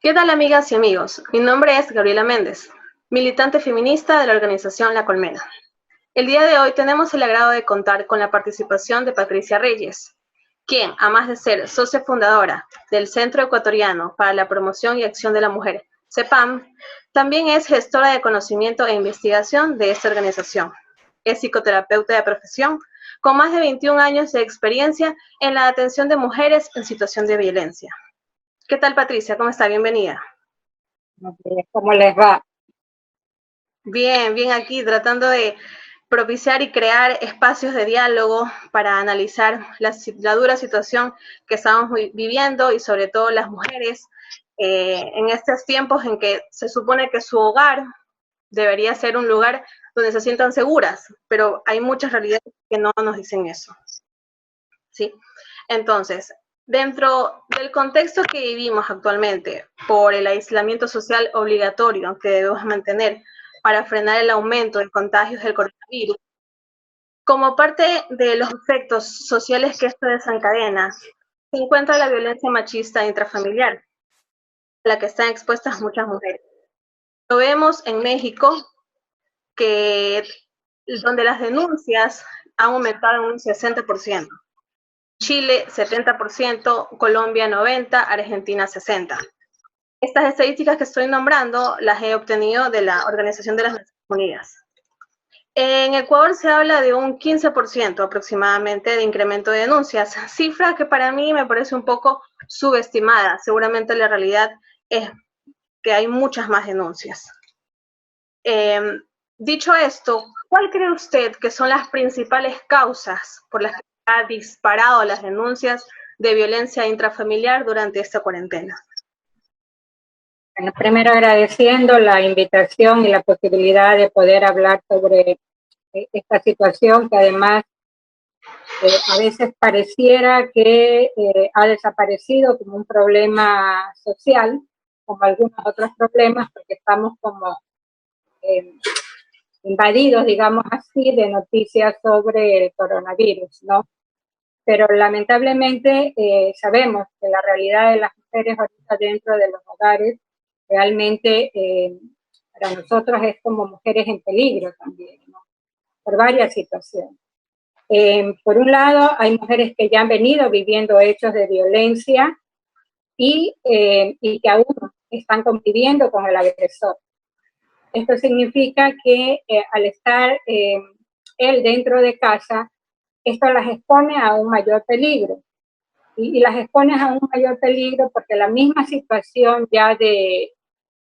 ¿Qué tal, amigas y amigos? Mi nombre es Gabriela Méndez, militante feminista de la organización La Colmena. El día de hoy tenemos el agrado de contar con la participación de Patricia Reyes, quien, además de ser socia fundadora del Centro Ecuatoriano para la Promoción y Acción de la Mujer, CEPAM, también es gestora de conocimiento e investigación de esta organización. Es psicoterapeuta de profesión, con más de 21 años de experiencia en la atención de mujeres en situación de violencia. ¿Qué tal, Patricia? ¿Cómo está? Bienvenida. ¿Cómo les va? Bien, bien aquí tratando de propiciar y crear espacios de diálogo para analizar la dura situación que estamos viviendo y sobre todo las mujeres en estos tiempos en que se supone que su hogar debería ser un lugar donde se sientan seguras, pero hay muchas realidades que no nos dicen eso. ¿Sí? Entonces, dentro del contexto que vivimos actualmente por el aislamiento social obligatorio que debemos mantener para frenar el aumento de contagios del coronavirus, como parte de los efectos sociales que esto desencadena, se encuentra la violencia machista intrafamiliar, a la que están expuestas muchas mujeres. Lo vemos en México, donde las denuncias han aumentado en un 60%. Chile 70%, Colombia 90%, Argentina 60%. Estas estadísticas que estoy nombrando las he obtenido de la Organización de las Naciones Unidas. En Ecuador se habla de un 15% aproximadamente de incremento de denuncias, cifra que para mí me parece un poco subestimada. Seguramente la realidad es que hay muchas más denuncias. Dicho esto, ¿cuál cree usted que son las principales causas por las que ha disparado las denuncias de violencia intrafamiliar durante esta cuarentena? Bueno, primero agradeciendo la invitación y la posibilidad de poder hablar sobre esta situación que además a veces pareciera que ha desaparecido como un problema social, como algunos otros problemas, porque estamos como invadidos, digamos así, de noticias sobre el coronavirus, ¿no? Pero lamentablemente sabemos que la realidad de las mujeres ahorita dentro de los hogares realmente para nosotros es como mujeres en peligro también, ¿no? Por varias situaciones. Por un lado, hay mujeres que ya han venido viviendo hechos de violencia y que aún están conviviendo con el agresor. Esto significa que al estar él dentro de casa, esto las expone a un mayor peligro. Y las expones a un mayor peligro porque la misma situación ya de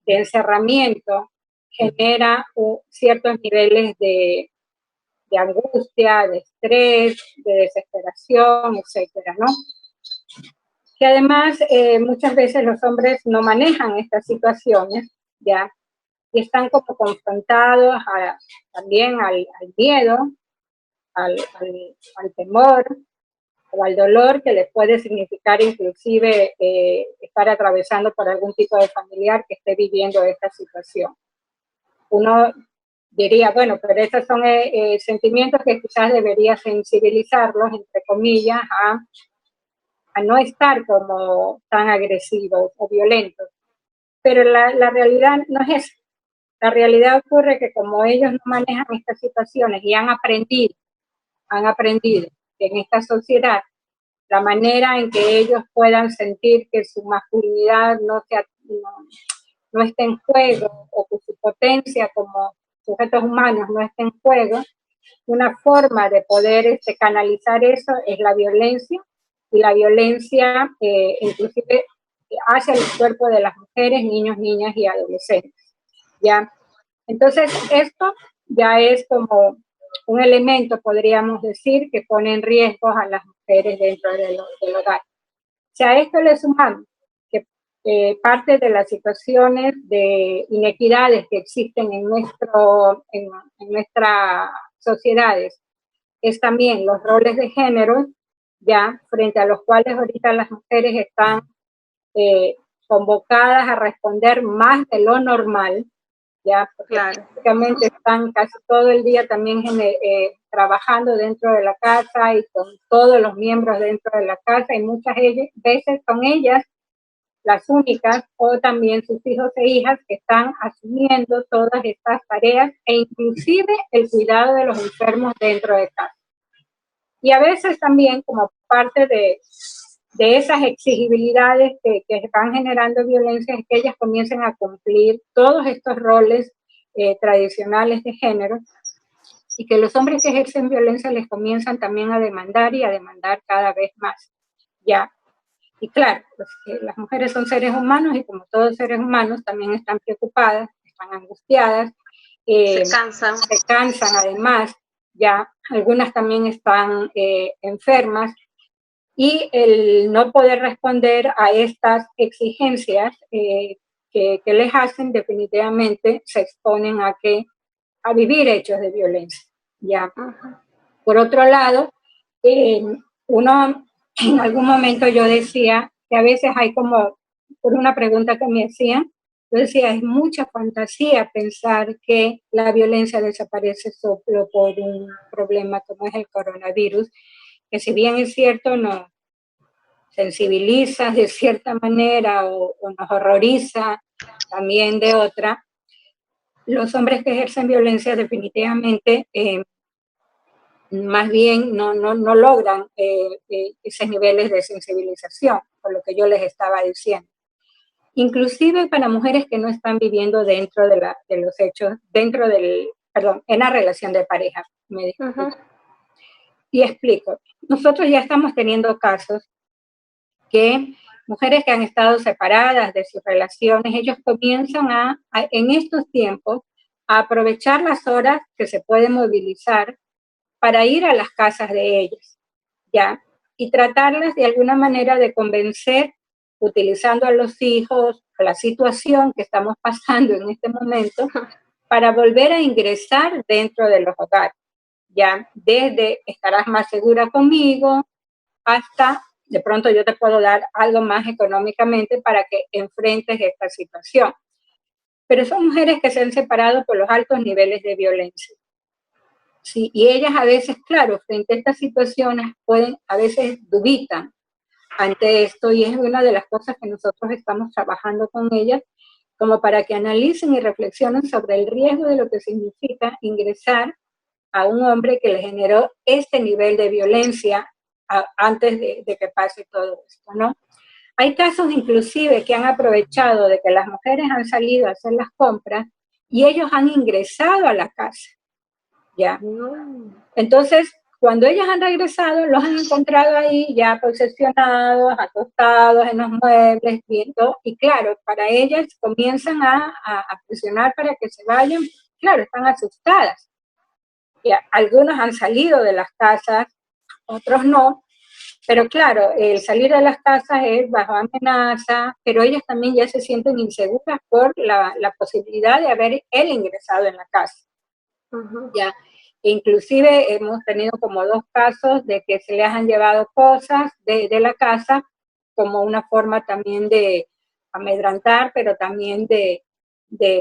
encerramiento genera ciertos niveles de angustia, de estrés, de desesperación, etcétera, ¿no? Que además muchas veces los hombres no manejan estas situaciones, ¿ya? Y están como confrontados también al miedo, al temor, o al dolor que les puede significar inclusive estar atravesando por algún tipo de familiar que esté viviendo esta situación. Uno diría, bueno, pero estos son sentimientos que quizás debería sensibilizarlos, entre comillas, a no estar como tan agresivos o violentos. Pero la realidad no es eso. La realidad ocurre que como ellos no manejan estas situaciones y han aprendido que en esta sociedad la manera en que ellos puedan sentir que su masculinidad no esté en juego o que su potencia como sujetos humanos no esté en juego, una forma de poder canalizar eso es la violencia, y la violencia inclusive hacia el cuerpo de las mujeres, niños, niñas y adolescentes, ¿ya? Entonces esto ya es como un elemento, podríamos decir, que pone en riesgo a las mujeres dentro del hogar. Si a esto le sumamos que parte de las situaciones de inequidades que existen en nuestras sociedades es también los roles de género, ya frente a los cuales ahorita las mujeres están convocadas a responder más de lo normal, ya, porque prácticamente están casi todo el día también trabajando dentro de la casa y con todos los miembros dentro de la casa, y muchas veces son ellas las únicas o también sus hijos e hijas que están asumiendo todas estas tareas e inclusive el cuidado de los enfermos dentro de casa. Y a veces también como parte de esas exigibilidades que están generando violencia es que ellas comiencen a cumplir todos estos roles tradicionales de género y que los hombres que ejercen violencia les comienzan también a demandar y a demandar cada vez más. Ya. Y claro, pues, las mujeres son seres humanos y como todos seres humanos también están preocupadas, están angustiadas, se cansan además, ya algunas también están enfermas y el no poder responder a estas exigencias que les hacen definitivamente se exponen a vivir hechos de violencia. Ya. Por otro lado, uno en algún momento yo decía que a veces hay como, por una pregunta que me hacían, yo decía, es mucha fantasía pensar que la violencia desaparece solo por un problema como es el coronavirus, que si bien es cierto nos sensibiliza de cierta manera o nos horroriza también de otra, los hombres que ejercen violencia definitivamente más bien no logran esos niveles de sensibilización, por lo que yo les estaba diciendo. Inclusive para mujeres que no están viviendo dentro de los hechos, en la relación de pareja, me disculpo. Y explico, nosotros ya estamos teniendo casos que mujeres que han estado separadas de sus relaciones, ellos comienzan en estos tiempos a aprovechar las horas que se pueden movilizar para ir a las casas de ellas, ¿ya? Y tratarlas de alguna manera de convencer, utilizando a los hijos, a la situación que estamos pasando en este momento, para volver a ingresar dentro de los hogares, ¿ya? Desde estarás más segura conmigo hasta de pronto yo te puedo dar algo más económicamente para que enfrentes esta situación. Pero son mujeres que se han separado por los altos niveles de violencia. Sí, y ellas a veces, claro, frente a estas situaciones a veces dubitan ante esto y es una de las cosas que nosotros estamos trabajando con ellas como para que analicen y reflexionen sobre el riesgo de lo que significa ingresar a un hombre que le generó este nivel de violencia antes de que pase todo esto, ¿no? Hay casos inclusive que han aprovechado de que las mujeres han salido a hacer las compras y ellos han ingresado a la casa, ¿ya? Entonces, cuando ellas han regresado, los han encontrado ahí ya posesionados, acostados en los muebles, viendo, y claro, para ellas comienzan a presionar para que se vayan, claro, están asustadas. Ya, algunos han salido de las casas, otros no, pero claro, el salir de las casas es bajo amenaza, pero ellas también ya se sienten inseguras por la posibilidad de haber él ingresado en la casa. Ya. Inclusive hemos tenido como 2 casos de que se les han llevado cosas de la casa como una forma también de amedrantar, pero también de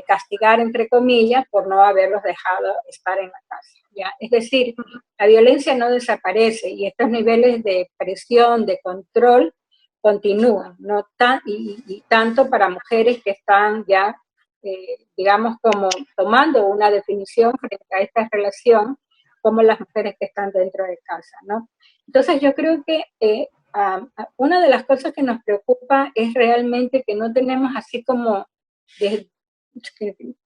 castigar, entre comillas, por no haberlos dejado estar en la casa. ¿Ya? Es decir, la violencia no desaparece y estos niveles de presión, de control, continúan, ¿no? Y tanto para mujeres que están ya digamos, como tomando una definición frente a esta relación, como las mujeres que están dentro de casa, ¿no? Entonces yo creo que una de las cosas que nos preocupa es realmente que no tenemos así como,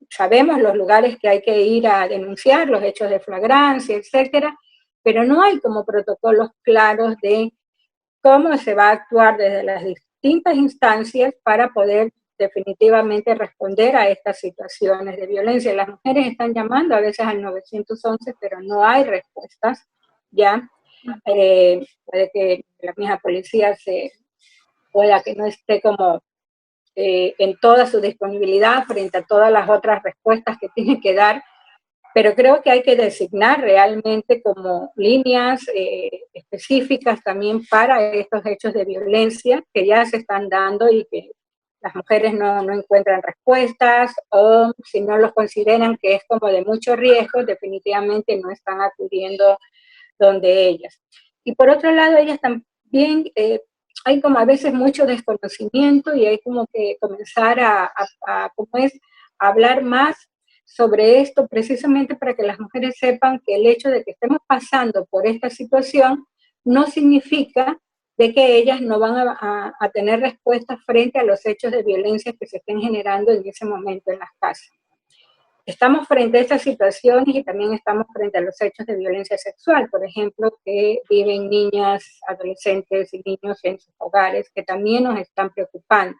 sabemos los lugares que hay que ir a denunciar, los hechos de flagrancia, etcétera, pero no hay como protocolos claros de cómo se va a actuar desde las distintas instancias para poder definitivamente responder a estas situaciones de violencia. Las mujeres están llamando a veces al 911, pero no hay respuestas, ¿ya? Puede que la misma policía pueda que no esté como en toda su disponibilidad frente a todas las otras respuestas que tiene que dar, pero creo que hay que designar realmente como líneas específicas también para estos hechos de violencia que ya se están dando y que las mujeres no encuentran respuestas o si no los consideran que es como de mucho riesgo, definitivamente no están acudiendo donde ellas. Y por otro lado, ellas también hay como a veces mucho desconocimiento y hay como que comenzar ¿cómo es? A hablar más sobre esto, precisamente para que las mujeres sepan que el hecho de que estemos pasando por esta situación no significa de que ellas no van a tener respuestas frente a los hechos de violencia que se estén generando en ese momento en las casas. Estamos frente a estas situaciones y también estamos frente a los hechos de violencia sexual, por ejemplo, que viven niñas, adolescentes y niños en sus hogares, que también nos están preocupando.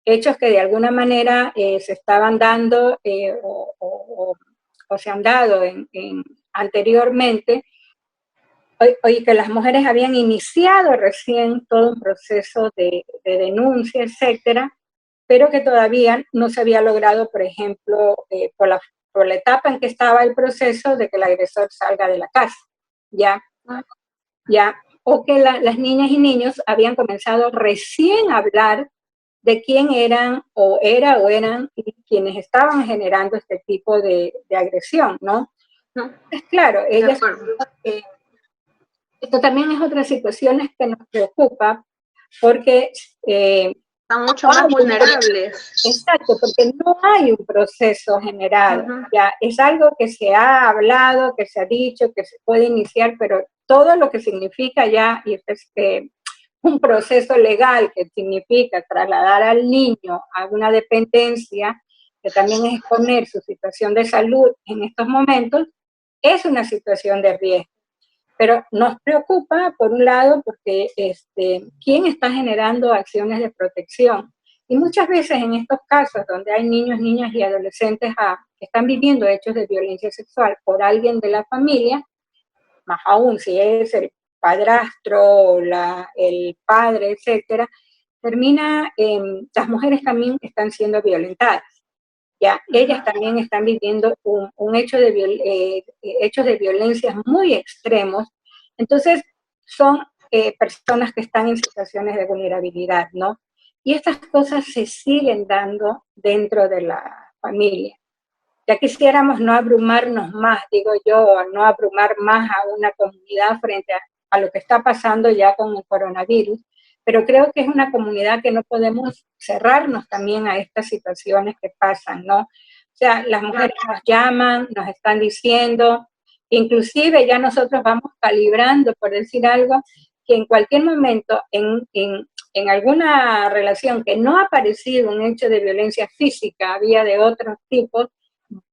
Hechos que de alguna manera se estaban dando o se han dado anteriormente, y que las mujeres habían iniciado recién todo un proceso de denuncia, etcétera, pero que todavía no se había logrado, por ejemplo, por la etapa en que estaba el proceso de que el agresor salga de la casa, ¿ya? O que las niñas y niños habían comenzado recién a hablar de quién eran o eran quienes estaban generando este tipo de agresión, ¿no? Es claro, ellas... esto también es otra situación que nos preocupa porque están mucho más vulnerables. Exacto, porque no hay un proceso generado. Ya es algo que se ha hablado, que se ha dicho, que se puede iniciar, pero todo lo que significa ya y un proceso legal que significa trasladar al niño a una dependencia, que también es exponer su situación de salud en estos momentos, es una situación de riesgo. Pero nos preocupa, por un lado, porque ¿quién está generando acciones de protección? Y muchas veces en estos casos donde hay niños, niñas y adolescentes que están viviendo hechos de violencia sexual por alguien de la familia, más aún si es el padrastro, el padre, etcétera, las mujeres también están siendo violentadas. Ya, ellas también están viviendo un hecho hechos de violencia muy extremos. Entonces, son personas que están en situaciones de vulnerabilidad, ¿no? Y estas cosas se siguen dando dentro de la familia. Ya quisiéramos no abrumarnos más, digo yo, no abrumar más a una comunidad frente a lo que está pasando ya con el coronavirus, pero creo que es una comunidad que no podemos cerrarnos también a estas situaciones que pasan, ¿no? O sea, las mujeres nos llaman, nos están diciendo, inclusive ya nosotros vamos calibrando, por decir algo, que en cualquier momento, en alguna relación que no ha aparecido un hecho de violencia física, había de otros tipos,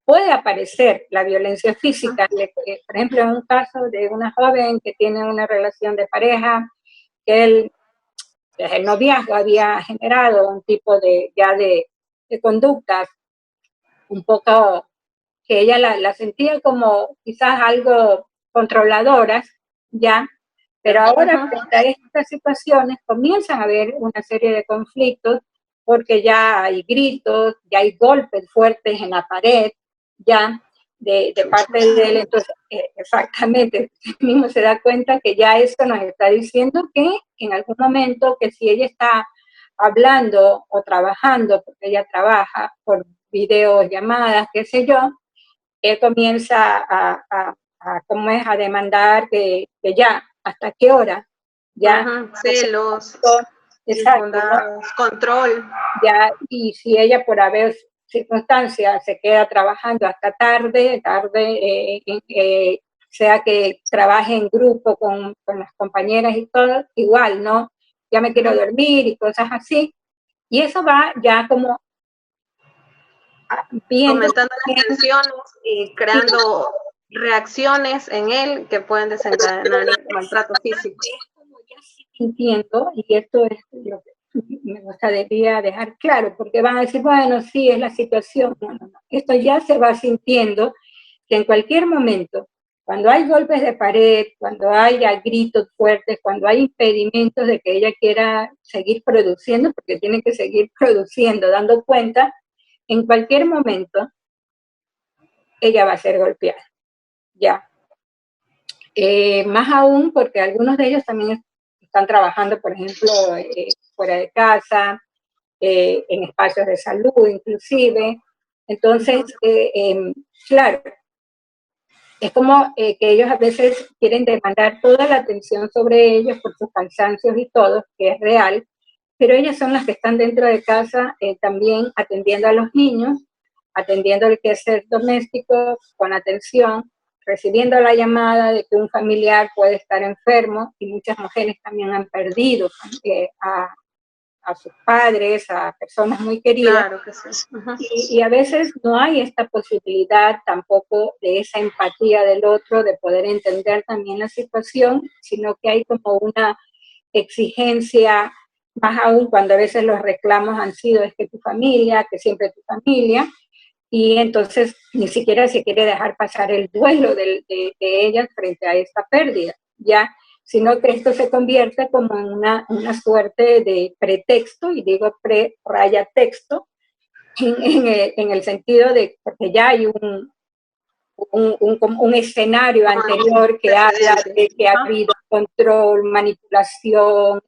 puede aparecer la violencia física. Por ejemplo, en un caso de una joven que tiene una relación de pareja, que desde el noviazgo había generado un tipo de conductas un poco que ella la sentía como quizás algo controladoras, ya, pero ahora frente a estas situaciones comienzan a haber una serie de conflictos porque ya hay gritos, ya hay golpes fuertes en la pared, ya de parte de él. Entonces, exactamente, mismo se da cuenta que ya eso nos está diciendo que en algún momento, que si ella está hablando o trabajando, porque ella trabaja por videollamadas, qué sé yo, él comienza ¿cómo es? A demandar que ya, ¿hasta qué hora? Ya, celos, exacto, ¿no? control. Ya, y si ella por haber circunstancias se queda trabajando hasta tarde, sea que trabaje en grupo con las compañeras y todo, igual, ¿no? Ya me quiero dormir y cosas así. Y eso va ya como aumentando las tensiones y creando reacciones en él que pueden desencadenar maltrato físico. Entiendo, y esto es lo que me gustaría dejar claro, porque van a decir, bueno, sí, es la situación. No, no, no. Esto ya se va sintiendo que en cualquier momento, cuando hay golpes de pared, cuando haya gritos fuertes, cuando hay impedimentos de que ella quiera seguir produciendo, porque tiene que seguir produciendo, dando cuenta, en cualquier momento ella va a ser golpeada, ya. Más aún porque algunos de ellos también están trabajando, por ejemplo, fuera de casa, en espacios de salud inclusive. Entonces, claro, es como que ellos a veces quieren demandar toda la atención sobre ellos por sus cansancios y todo, que es real, pero ellas son las que están dentro de casa también atendiendo a los niños, atendiendo el quehacer doméstico con atención, recibiendo la llamada de que un familiar puede estar enfermo, y muchas mujeres también han perdido a sus padres, a personas muy queridas. Claro que sí. Uh-huh. Y a veces no hay esta posibilidad tampoco de esa empatía del otro, de poder entender también la situación, sino que hay como una exigencia, más aún cuando a veces los reclamos han sido es que tu familia, que siempre tu familia, y entonces ni siquiera se quiere dejar pasar el duelo de ellas frente a esta pérdida, ¿ya? Sino que esto se convierte como en una suerte de pretexto, y digo pre-raya texto, en el sentido de, porque ya hay un escenario anterior que habla de que ha habido control, manipulación,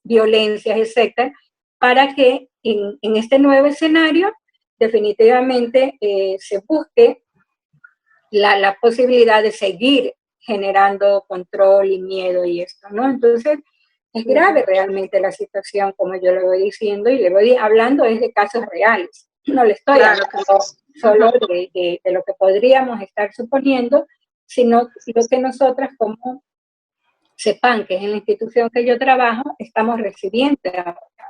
violencias, etcétera, para que en este nuevo escenario definitivamente se busque la posibilidad de seguir generando control y miedo y esto, ¿no? Entonces, es grave realmente la situación, como yo le voy diciendo, y le voy hablando es de casos reales. No le estoy hablando solo de lo que podríamos estar suponiendo, sino lo que nosotras como CEPAN, que es en la institución que yo trabajo, estamos recibiendo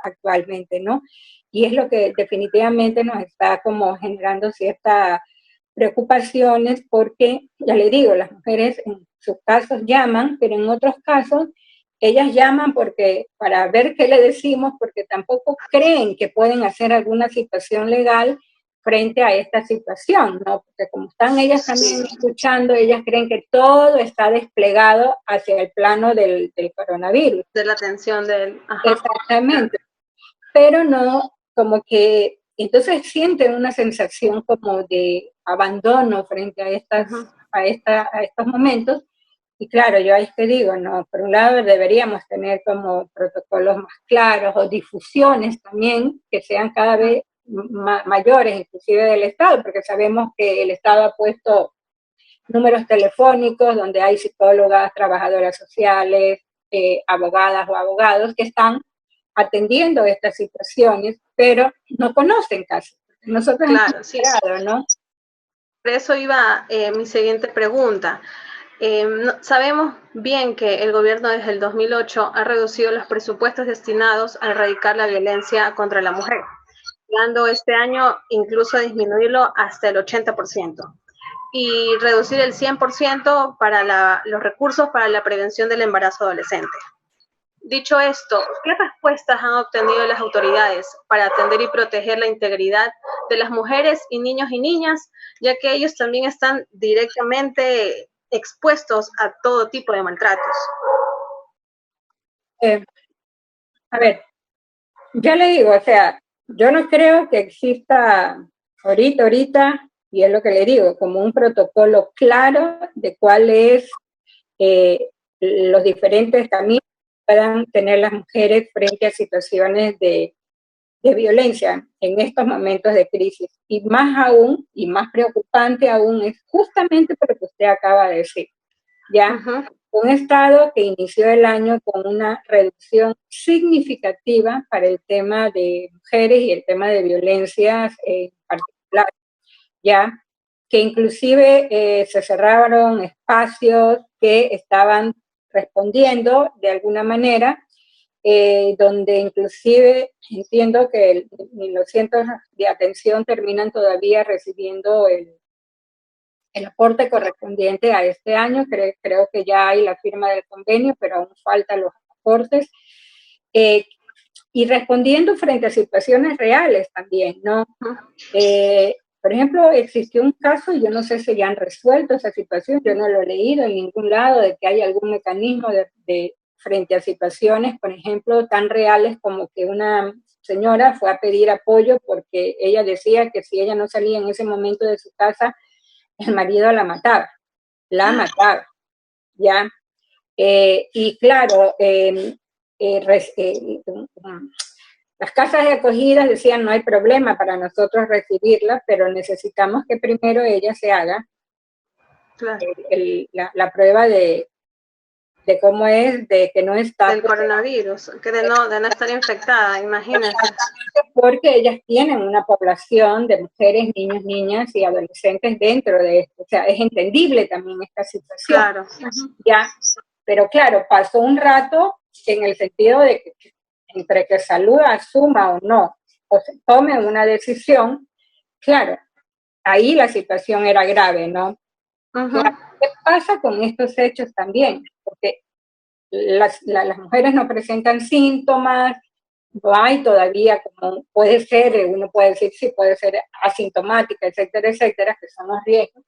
actualmente, ¿no? Y es lo que definitivamente nos está como generando ciertas preocupaciones, porque, ya le digo, las mujeres en sus casos llaman, pero en otros casos ellas llaman porque para ver qué le decimos, porque tampoco creen que pueden hacer alguna situación legal frente a esta situación, ¿no? Porque como están ellas también escuchando, ellas creen que todo está desplegado hacia el plano del coronavirus. De la atención del... Ajá. Exactamente. Pero no, como que entonces sienten una sensación como de abandono frente a estos momentos. Y claro, yo ahí es que digo, no, por un lado deberíamos tener como protocolos más claros o difusiones también que sean cada vez mayores, inclusive del Estado, porque sabemos que el Estado ha puesto números telefónicos donde hay psicólogas, trabajadoras sociales, abogadas o abogados que están atendiendo estas situaciones, pero no conocen casi. Nosotros claro, sí. ¿no? Por eso iba mi siguiente pregunta. Sabemos bien que el gobierno desde el 2008 ha reducido los presupuestos destinados a erradicar la violencia contra la mujer, llegando este año incluso a disminuirlo hasta el 80% y reducir el 100% para los recursos para la prevención del embarazo adolescente. Dicho esto, ¿qué respuestas han obtenido las autoridades para atender y proteger la integridad de las mujeres y niños y niñas, ya que ellos también están directamente expuestos a todo tipo de maltratos? A ver, ya le digo, o sea, yo no creo que exista ahorita, y es lo que le digo, como un protocolo claro de cuáles los diferentes caminos que puedan tener las mujeres frente a situaciones de violencia en estos momentos de crisis. Y más aún, y más preocupante aún, es justamente por lo que usted acaba de decir, ¿ya? Un Estado que inició el año con una reducción significativa para el tema de mujeres y el tema de violencias en particular, ¿ya? Que inclusive se cerraron espacios que estaban respondiendo de alguna manera, donde inclusive entiendo que los centros de atención terminan todavía recibiendo el aporte correspondiente a este año. Creo que ya hay la firma del convenio, pero aún faltan los aportes. Y respondiendo frente a situaciones reales también, ¿no? Por ejemplo, existió un caso, y yo no sé si ya han resuelto esa situación, yo no lo he leído en ningún lado, de que hay algún mecanismo de frente a situaciones, por ejemplo, tan reales como que una señora fue a pedir apoyo porque ella decía que si ella no salía en ese momento de su casa, el marido la mataba, ¿ya? Y claro, las casas de acogida decían no hay problema para nosotros recibirla, pero necesitamos que primero ella se haga Claro. La prueba de cómo es, de que no está... Del coronavirus, que de no estar infectada, imagínense. Porque ellas tienen una población de mujeres, niños, niñas y adolescentes dentro de esto. O sea, es entendible también esta situación. Claro. Ya, pero claro, pasó un rato en el sentido de que entre que Salud asuma o no, o se tome una decisión, claro, ahí la situación era grave, ¿no? Claro, ¿qué pasa con estos hechos también? Porque las mujeres no presentan síntomas, no hay todavía como puede ser, uno puede decir sí, puede ser asintomática, etcétera, etcétera, que son los riesgos,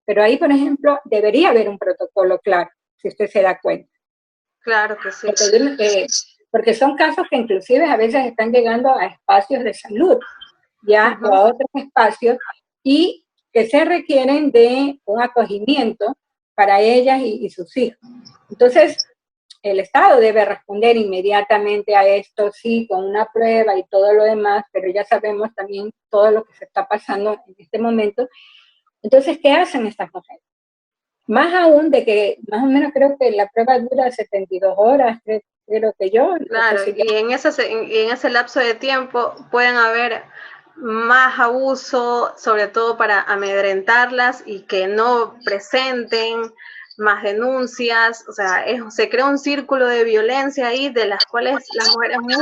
pero ahí, por ejemplo, debería haber un protocolo claro, si usted se da cuenta. Claro que sí. Porque son casos que inclusive a veces están llegando a espacios de salud, ya, o a otros espacios, y que se requieren de un acogimiento para ellas y sus hijos. Entonces, el Estado debe responder inmediatamente a esto, sí, con una prueba y todo lo demás, pero ya sabemos también todo lo que se está pasando en este momento. Entonces, ¿qué hacen estas mujeres? Más aún de que, más o menos creo que la prueba dura 72 horas, creo que yo. Claro, y en ese lapso de tiempo pueden haber más abuso, sobre todo para amedrentarlas y que no presenten más denuncias, o sea, se crea un círculo de violencia ahí de las cuales las mujeres muy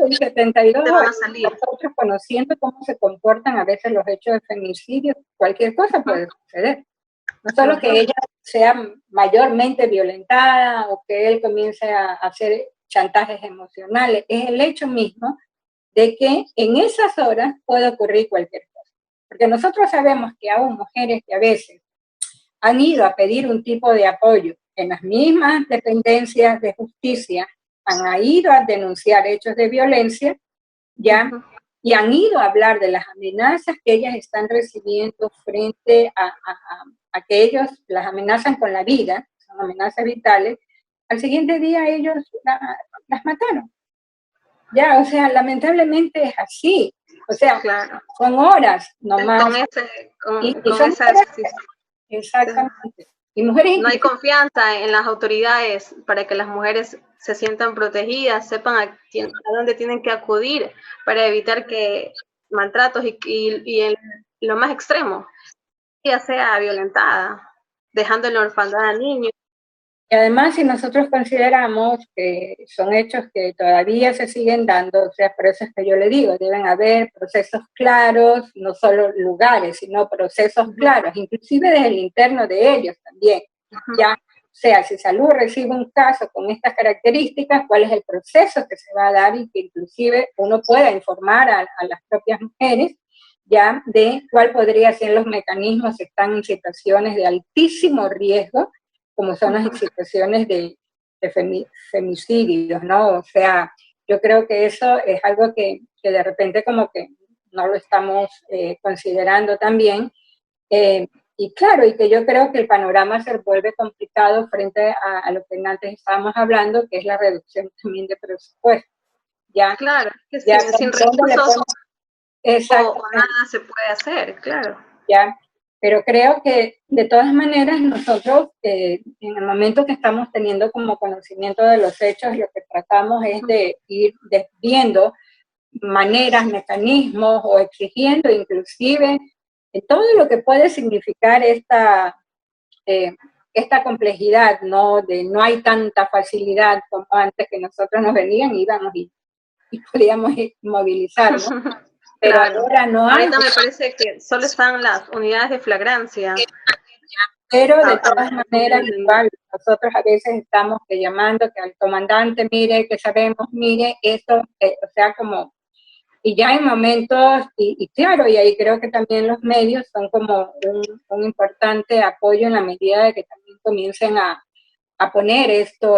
en 72 van a salir. Nosotros conociendo cómo se comportan a veces los hechos de feminicidio, cualquier cosa puede suceder. No solo que ella sea mayormente violentada o que él comience a hacer chantajes emocionales, es el hecho mismo de que en esas horas puede ocurrir cualquier cosa. Porque nosotros sabemos que aún mujeres que a veces han ido a pedir un tipo de apoyo en las mismas dependencias de justicia, han ido a denunciar hechos de violencia, ya, y han ido a hablar de las amenazas que ellas están recibiendo frente a que ellos las amenazan con la vida, son amenazas vitales, al siguiente día ellos las mataron. Ya, o sea, lamentablemente es así. O sea, claro, son horas nomás. Exactamente. Y mujeres no hay confianza en las autoridades para que las mujeres se sientan protegidas, sepan a dónde tienen que acudir para evitar que maltratos y lo más extremo, ella sea violentada, dejando en la orfandad a niños. Y además, si nosotros consideramos que son hechos que todavía se siguen dando, o sea, por eso es que yo le digo, deben haber procesos claros, no solo lugares, sino procesos claros, inclusive desde el interno de ellos también. Ya, o sea, si Salud recibe un caso con estas características, cuál es el proceso que se va a dar y que inclusive uno pueda informar a las propias mujeres ya de cuál podría ser los mecanismos si están en situaciones de altísimo riesgo, como son las situaciones de femicidios, ¿no? O sea, yo creo que eso es algo que de repente como que no lo estamos considerando también. Y claro, y que yo creo que el panorama se vuelve complicado frente a lo que antes estábamos hablando, que es la reducción también de presupuesto. Ya, claro, que ya sin recursos o nada se puede hacer, claro. Ya, pero creo que de todas maneras nosotros en el momento que estamos teniendo como conocimiento de los hechos, lo que tratamos es de ir viendo maneras, mecanismos o exigiendo inclusive todo lo que puede significar esta complejidad, ¿no? De no hay tanta facilidad como antes que nosotros nos venían, íbamos y podíamos movilizarnos. Pero claro, ahora no hay. Ahorita me parece que solo están las unidades de flagrancia. Pero de todas maneras, igual, nosotros a veces estamos llamando que al comandante, mire, que sabemos, mire, esto, o sea, como, y ya hay momentos, y claro, y ahí creo que también los medios son como un importante apoyo en la medida de que también comiencen a poner esto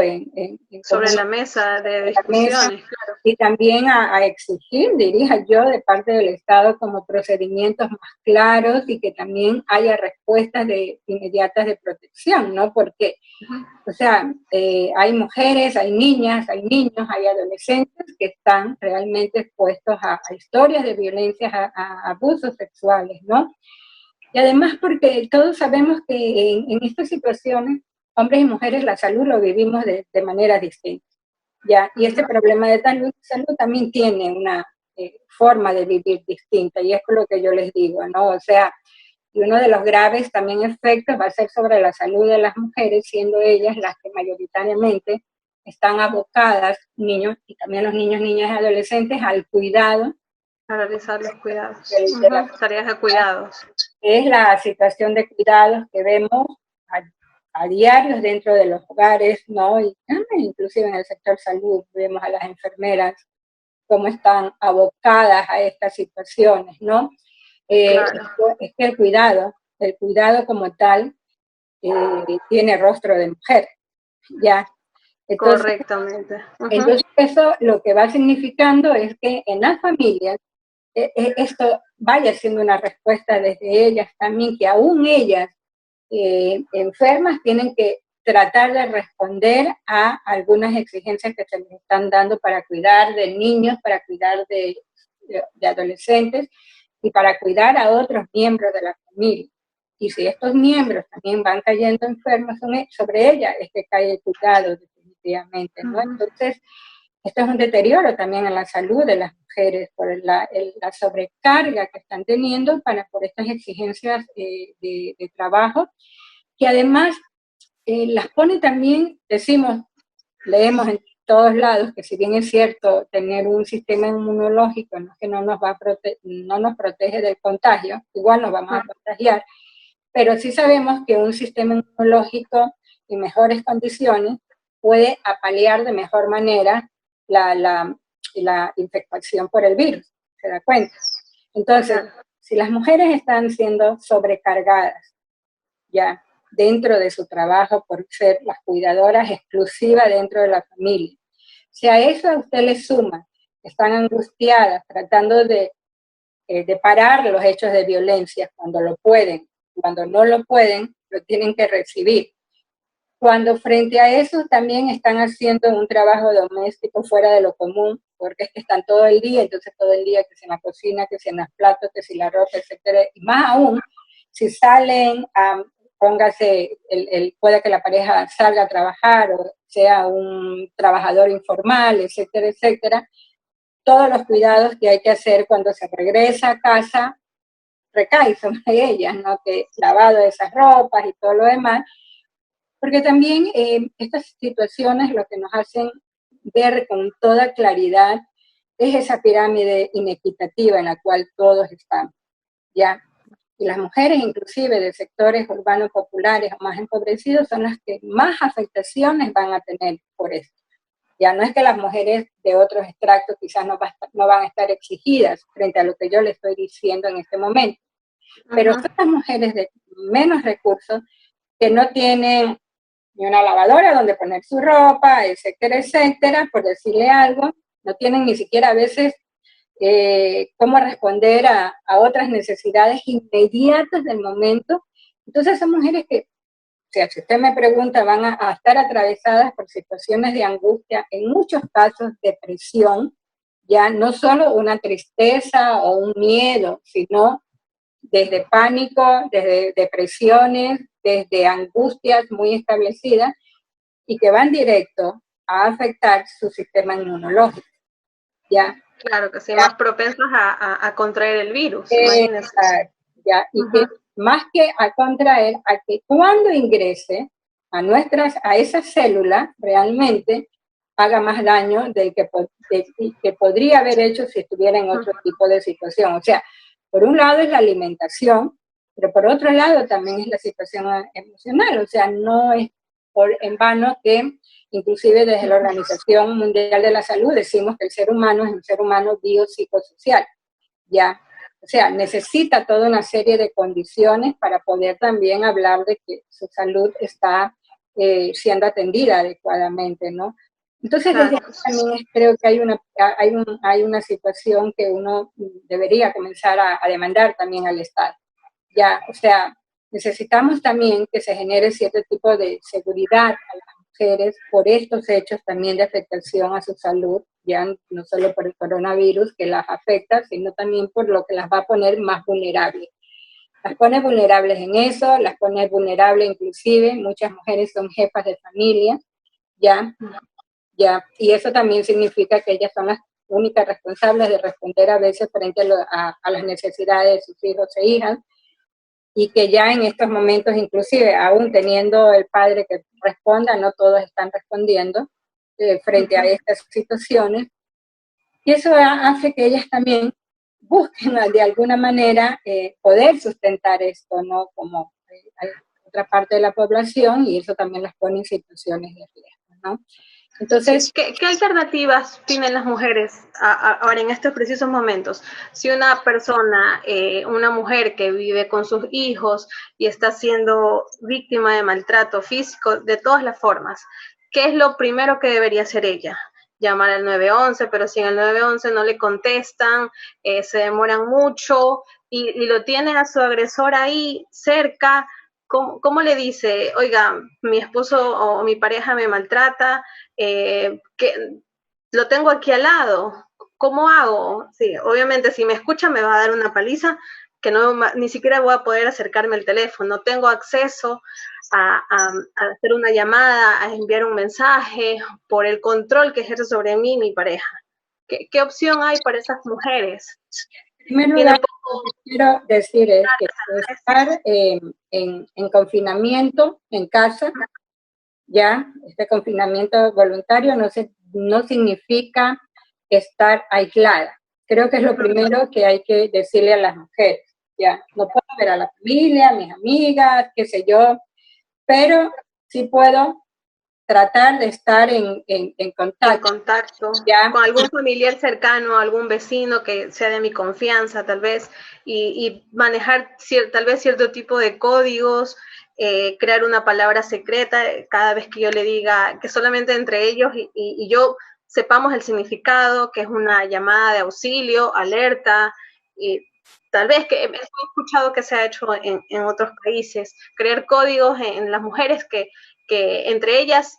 sobre la mesa de discusiones, claro. Y también a exigir, diría yo, de parte del Estado como procedimientos más claros y que también haya respuestas inmediatas de protección, ¿no? Porque, o sea, hay mujeres, hay niñas, hay niños, hay adolescentes que están realmente expuestos a historias de violencia, a abusos sexuales, ¿no? Y además porque todos sabemos que en estas situaciones, hombres y mujeres, la salud lo vivimos de manera distinta. ¿Ya? Y este problema de salud también tiene una forma de vivir distinta, y es lo que yo les digo, ¿no? O sea, y uno de los graves también efectos va a ser sobre la salud de las mujeres, siendo ellas las que mayoritariamente están abocadas, niños, y también los niños, niñas y adolescentes, al cuidado. A realizar los cuidados. Tareas de cuidados. Es la situación de cuidados que vemos a diario dentro de los hogares, ¿no? Y inclusive en el sector salud vemos a las enfermeras cómo están abocadas a estas situaciones, ¿no? Claro. Es que el cuidado como tal, tiene rostro de mujer, ¿ya? Entonces, correctamente. Entonces eso lo que va significando es que en las familias esto vaya siendo una respuesta desde ellas también, que aún ellas enfermas tienen que tratar de responder a algunas exigencias que se les están dando para cuidar de niños, para cuidar de adolescentes y para cuidar a otros miembros de la familia. Y si estos miembros también van cayendo enfermos sobre ella, es que cae el cuidado definitivamente, ¿no? Entonces, esto es un deterioro también en la salud de las mujeres por la sobrecarga que están teniendo por estas exigencias de trabajo, que además las pone también, leemos en todos lados que si bien es cierto tener un sistema inmunológico no es que no nos protege del contagio, igual nos vamos a contagiar, pero sí sabemos que un sistema inmunológico en mejores condiciones puede apalear de mejor manera la infección por el virus, ¿se da cuenta? Entonces, si las mujeres están siendo sobrecargadas ya dentro de su trabajo por ser las cuidadoras exclusivas dentro de la familia, si a eso a usted le suma, están angustiadas tratando de parar los hechos de violencia cuando lo pueden, cuando no lo pueden, lo tienen que recibir. Cuando frente a eso también están haciendo un trabajo doméstico fuera de lo común, porque es que están todo el día, entonces todo el día que si en la cocina, que si en los platos, que si la ropa, etcétera, y más aún, si salen, póngase, puede que la pareja salga a trabajar o sea un trabajador informal, etcétera, etcétera, todos los cuidados que hay que hacer cuando se regresa a casa recae sobre ellas, ¿no? Que lavado de esas ropas y todo lo demás, porque también estas situaciones lo que nos hacen ver con toda claridad es esa pirámide inequitativa en la cual todos estamos, ¿ya? Y las mujeres, inclusive de sectores urbanos populares o más empobrecidos, son las que más afectaciones van a tener por esto. Ya no es que las mujeres de otros extractos quizás no van a estar exigidas frente a lo que yo le estoy diciendo en este momento, pero son las mujeres de menos recursos que no tienen ni una lavadora donde poner su ropa, etcétera, etcétera, por decirle algo, no tienen ni siquiera a veces cómo responder a otras necesidades inmediatas del momento. Entonces son mujeres que, o sea, si usted me pregunta, van a estar atravesadas por situaciones de angustia, en muchos casos depresión, ya no solo una tristeza o un miedo, sino desde pánico, desde depresiones, desde angustias muy establecidas y que van directo a afectar su sistema inmunológico. ¿Ya? Claro, que sí, más propensos a contraer el virus, imagínense. ¿Ya? Y que más que a contraer, a que cuando ingrese a esa célula realmente haga más daño del que podría haber hecho si estuviera en otro tipo de situación. O sea, por un lado es la alimentación, pero por otro lado también es la situación emocional. O sea, no es en vano que inclusive desde la Organización Mundial de la Salud decimos que el ser humano es un ser humano biopsicosocial, ¿ya? O sea, necesita toda una serie de condiciones para poder también hablar de que su salud está siendo atendida adecuadamente, ¿no? Entonces, desde aquí también creo que hay una situación que uno debería comenzar a demandar también al Estado. Ya, o sea, necesitamos también que se genere cierto tipo de seguridad a las mujeres por estos hechos también de afectación a su salud, ya no solo por el coronavirus que las afecta, sino también por lo que las va a poner más vulnerables. Las pone vulnerables en eso, las pone vulnerables inclusive, muchas mujeres son jefas de familia, ya, y eso también significa que ellas son las únicas responsables de responder a veces frente a las necesidades de sus hijos e hijas, y que ya en estos momentos, inclusive, aún teniendo el padre que responda, no todos están respondiendo frente a estas situaciones, y eso hace que ellas también busquen de alguna manera poder sustentar esto, ¿no? Como hay otra parte de la población, y eso también las pone en situaciones de riesgo, ¿no? Entonces, ¿qué alternativas tienen las mujeres ahora en estos precisos momentos? Si una persona, una mujer que vive con sus hijos y está siendo víctima de maltrato físico de todas las formas, ¿qué es lo primero que debería hacer ella? Llamar al 911, pero si en el 911 no le contestan, se demoran mucho y lo tiene a su agresor ahí cerca. ¿Cómo le dice, oiga, mi esposo o mi pareja me maltrata, que lo tengo aquí al lado, ¿cómo hago? Sí, obviamente si me escucha me va a dar una paliza que no, ni siquiera voy a poder acercarme al teléfono, no tengo acceso a hacer una llamada, a enviar un mensaje, por el control que ejerce sobre mí mi pareja. ¿Qué opción hay para esas mujeres? En primer lugar, lo que quiero decir es que estar en confinamiento en casa, ya, este confinamiento voluntario no significa estar aislada. Creo que es lo primero que hay que decirle a las mujeres, ya. No puedo ver a la familia, a mis amigas, qué sé yo, pero sí puedo tratar de estar en contacto. En contacto, ¿ya? Con algún familiar cercano, algún vecino que sea de mi confianza, tal vez, y manejar tal vez cierto tipo de códigos, crear una palabra secreta cada vez que yo le diga, que solamente entre ellos y yo sepamos el significado, que es una llamada de auxilio, alerta, y tal vez que he escuchado que se ha hecho en otros países, crear códigos en las mujeres que entre ellas,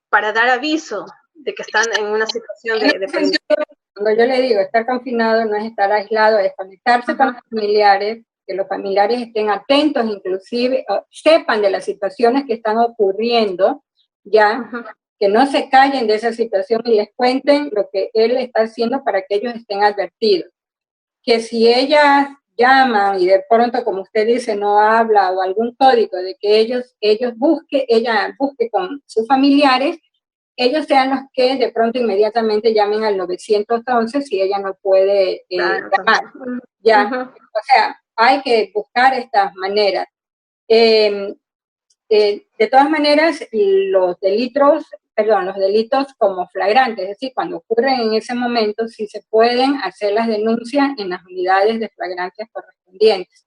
para dar aviso de que están en una situación de peligro. Cuando yo le digo estar confinado no es estar aislado, es conectarse con los familiares, que los familiares estén atentos, inclusive sepan de las situaciones que están ocurriendo, ya, que no se callen de esa situación y les cuenten lo que él está haciendo para que ellos estén advertidos. Que si ellas llaman y de pronto, como usted dice, no habla o algún código de que ella busque con sus familiares, ellos sean los que de pronto inmediatamente llamen al 911 si ella no puede llamar. Ya, o sea, hay que buscar estas maneras. De todas maneras, los delitos como flagrantes, es decir, cuando ocurren en ese momento, sí se pueden hacer las denuncias en las unidades de flagrancias correspondientes.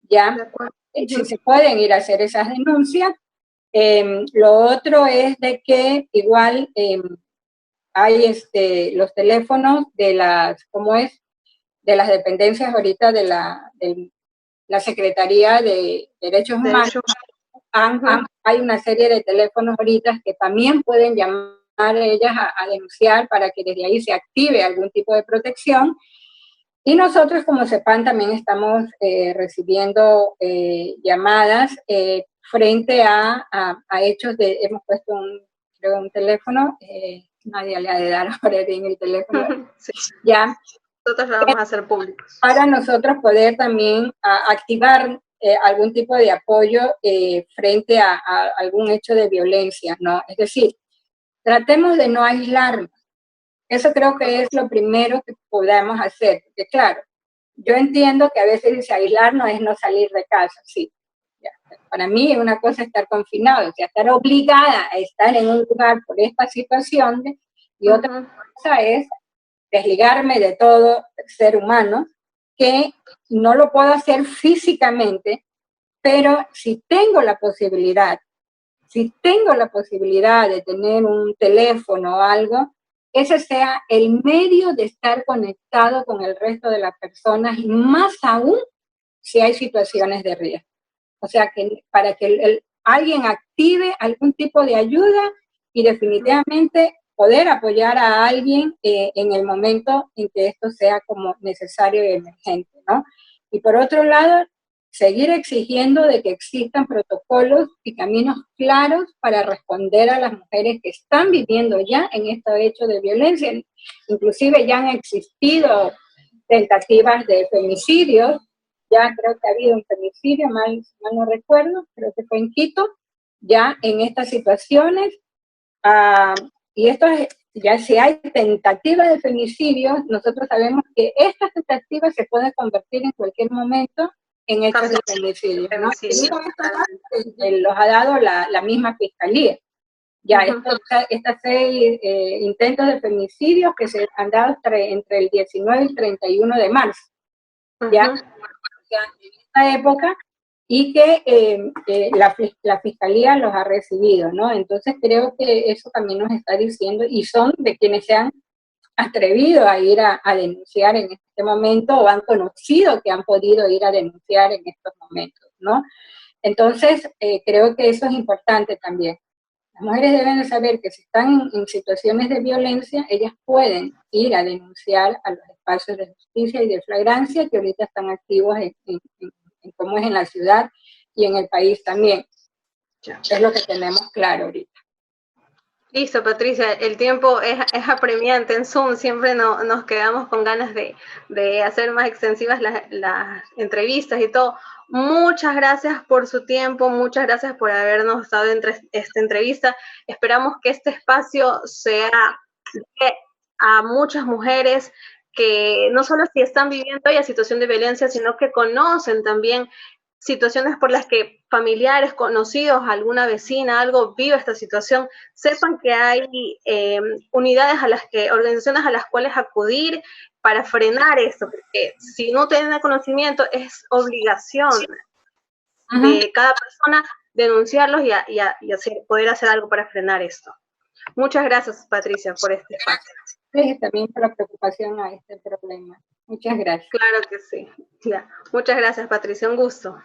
Ya, sí se pueden ir a hacer esas denuncias. Lo otro es de que igual hay los teléfonos de de las dependencias ahorita de la Secretaría de Derechos Humanos. Hay una serie de teléfonos ahorita que también pueden llamar a ellas a denunciar para que desde ahí se active algún tipo de protección. Y nosotros como CEPAN también estamos recibiendo llamadas frente a hechos hemos puesto un teléfono, nadie le ha de dar ahora bien el teléfono, sí. Ya. Nosotros lo vamos a hacer públicos. Para nosotros poder también activar algún tipo de apoyo frente a algún hecho de violencia, ¿no? Es decir, tratemos de no aislarnos. Eso creo que es lo primero que podamos hacer, porque claro, yo entiendo que a veces aislarnos es no salir de casa, sí. Ya. Para mí una cosa es estar confinado, o sea, estar obligada a estar en un lugar por esta situación, y otra cosa es desligarme de todo ser humano, que no lo puedo hacer físicamente, pero si tengo la posibilidad de tener un teléfono o algo, ese sea el medio de estar conectado con el resto de las personas, y más aún si hay situaciones de riesgo. O sea, que para que alguien active algún tipo de ayuda y definitivamente poder apoyar a alguien en el momento en que esto sea como necesario y emergente, ¿no? Y por otro lado, seguir exigiendo de que existan protocolos y caminos claros para responder a las mujeres que están viviendo ya en este hecho de violencia. Inclusive ya han existido tentativas de femicidios, ya creo que ha habido un femicidio, mal no recuerdo, creo que fue en Quito, ya en estas situaciones, y esto es, ya si hay tentativa de femicidio, nosotros sabemos que estas tentativas se pueden convertir en cualquier momento en hechos de femicidio, ¿no? Y esto los ha dado la misma fiscalía. Ya, estas 6 intentos de femicidios que se han dado entre el 19 y el 31 de marzo, ya en esta época, y que la fiscalía los ha recibido, ¿no? Entonces creo que eso también nos está diciendo, y son de quienes se han atrevido a ir a denunciar en este momento, o han conocido que han podido ir a denunciar en estos momentos, ¿no? Entonces creo que eso es importante también. Las mujeres deben de saber que si están en situaciones de violencia, ellas pueden ir a denunciar a los espacios de justicia y de flagrancia que ahorita están activos en cómo es en la ciudad y en el país también. Es lo que tenemos claro ahorita. Listo, Patricia, el tiempo es apremiante en Zoom, siempre nos quedamos con ganas de hacer más extensivas las entrevistas y todo. Muchas gracias por su tiempo, muchas gracias por habernos dado esta entrevista. Esperamos que este espacio sea a muchas mujeres que no solo si están viviendo ya situación de violencia, sino que conocen también situaciones por las que familiares, conocidos, alguna vecina, algo vive esta situación, sepan que hay unidades organizaciones a las cuales acudir para frenar esto, porque si no tienen conocimiento es obligación de cada persona denunciarlos y poder hacer algo para frenar esto. Muchas gracias, Patricia, por este espacio. Sí, también por la preocupación a este problema. Muchas gracias. Claro que sí. Ya. Muchas gracias, Patricia. Un gusto.